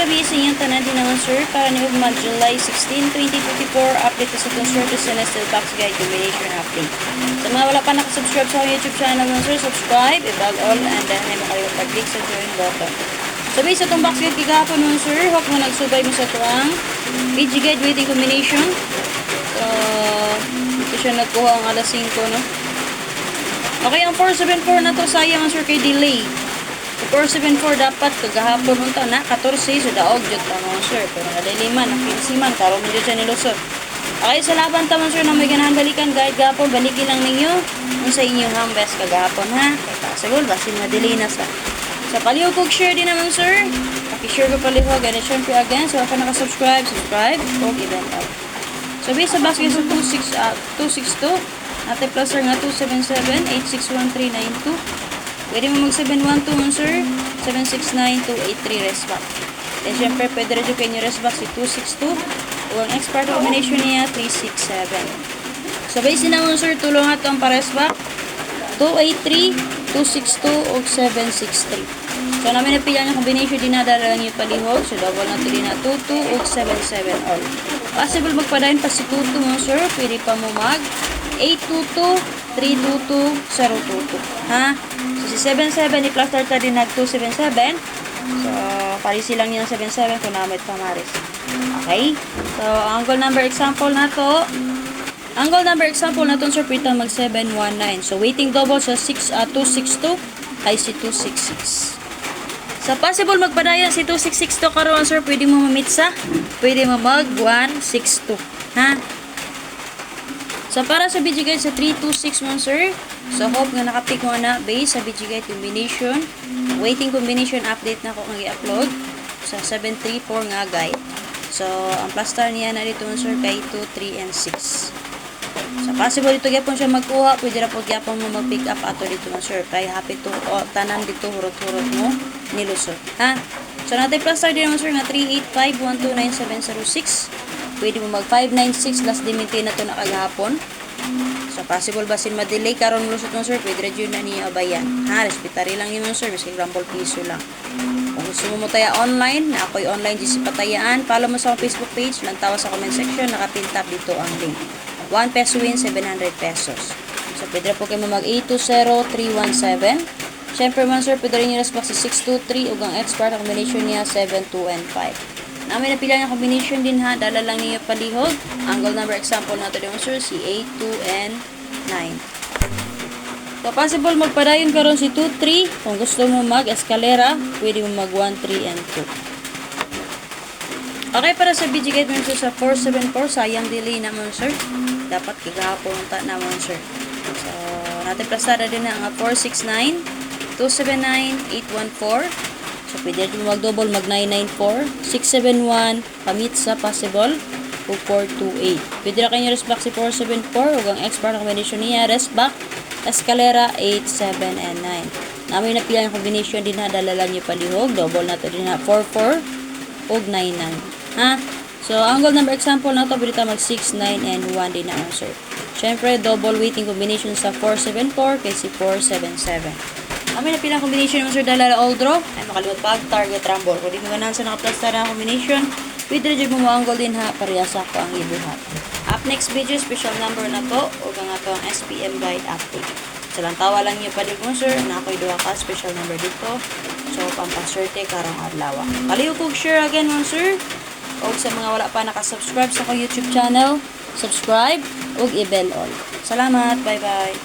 gabi sa inyong tanan din naman sir para ni mag July 16, 2024 update sa itong sir to Celestial Box Guide Combination Update. Sa mga wala pa nakasubscribe sa aking YouTube channel naman sir, subscribe, i-bell all, and then ay makalimutan pag-click sa join button. So based sa itong box guide kagapon naman sir, hope mo nagsubay mo sa tuwang PG Guide Waiting Combination. So, ito siya nagkuha ang alas 5 no. Okay, ang 474 na to sayang sir kay delay. 474 dapat kagahapon unta na 14 so daog jud ta mga sir pero nadiliman ang 15 man karon mo jud siya nilusot. Okay, sa laban ta sir na may ganahan balikan guide gahapon baliki lang ninyo sa inyong hambes kagahapon ha kay pasagol basin madili na sa palihog kog share din naman sir paki-share ko palihog and syempre again so ako naka-subscribe og event out. So based sa basket sa 262 natin plus sir nga 277-861-392. Pwede mo mag-712 mo sir, 769-283 resback. Then syempre pwede rin kayo nyo resback si 262 o ang expert combination niya 367. So base na mo sir, tulong ato ang pa-resback 283, 262 o 763. So namin napilihan yung combination din nadala lang yung palihog. So double na tuloy na 22 o 77 all. Possible magpadayon pa si 22 mo sir, pwede pa mo mag 822 322 022 ha. So si 77 i-plus tarta din nag 277. So parisi lang yung 77 kung namit pamaris. Okay? So angle number example na to. Angle number example na to sir pwede mag 719. So waiting double sa 262 ay si 266. Sa possible magpadayon si 266 to karon sir pwede mo mamit sa pwede mo mag 162 ha. So, para sa BG Guide sa 326 mo, sir. So, hope nga nakapick mo na base sa BG Guide combination. Waiting combination update na ako nga i-upload sa 734 nga guide. So, ang plus star niya na dito mo, sir, kay 2, 3, and 6. So, possible dito gyapon siya magkuha. Pwede na po gyapon mo mag-pick up ato dito mo, sir. Kay happy to, tanan dito, hurot-hurot mo, nilusot. Ha? So, natin plus star din mo, sir, nga 385-129-706. Pwede mo mag 596 last diminti na to nakagahapon. So possible basin ma-delay karon lusot mo sir, pwede rin na niya abayan. Ha, respetary lang yun sir, biski example piso lang. Kung gusto mo taya online, na ako'y online di si patayaan, follow mo sa akong Facebook page, lang tawa sa comment section, nakapintap dito ang link. 1 peso win, 700 pesos. So pwede rin po kayo mag 820317. Siyempre man sir, pwede rin yung respack si 623 ug ang expert ang combination niya 72 and 5. Namin napila yung combination din ha. Dala lang niyo palihog. Angle number example natin yung sir. Si 8, 2, and 9. So, possible magpadayon karon si 2, 3. Kung gusto mo mag-escalera, pwede mo mag 1, 3, and 2. Okay, para sa BG Guide mo sa 474. Sayang delay naman sir. Dapat kagahapon naman sir. So, natin plastada din na ang 469, 279, 814. So, pwede rin mag-double, mag-994, 671, kamit sa possible, o 428. Pwede rin kayo resback si 474, o ang expert combination niya, resback, escalera, 8, 7, and 9. Namin napila yung combination din na dalalan nyo palihog, double na to din na 4, 4, o 9, 9. Ha? So, angle number example na to, pwede tayo mag 6, 9, and 1 din na answer. Siyempre, double weighting combination sa 474 kay si 477. Amin na pilang combination naman sir dala all draw. Ay makalimot pa target rumble. Kung di mo ganahan sa nakaplasta na combination, pwede rin mo angle din ha. Parehasa ko ang ibuhat. Up next video, special number na to. O nga to ang SPM guide update. So lang tawa lang nyo pa din mo sir. Na ako'y duha ka special number dito. So pampaswerte karong adlaw. Kaliw kong share again mo sir. O sa mga wala pa nakasubscribe sa ko YouTube channel, subscribe o i-bell all. Salamat. Bye bye.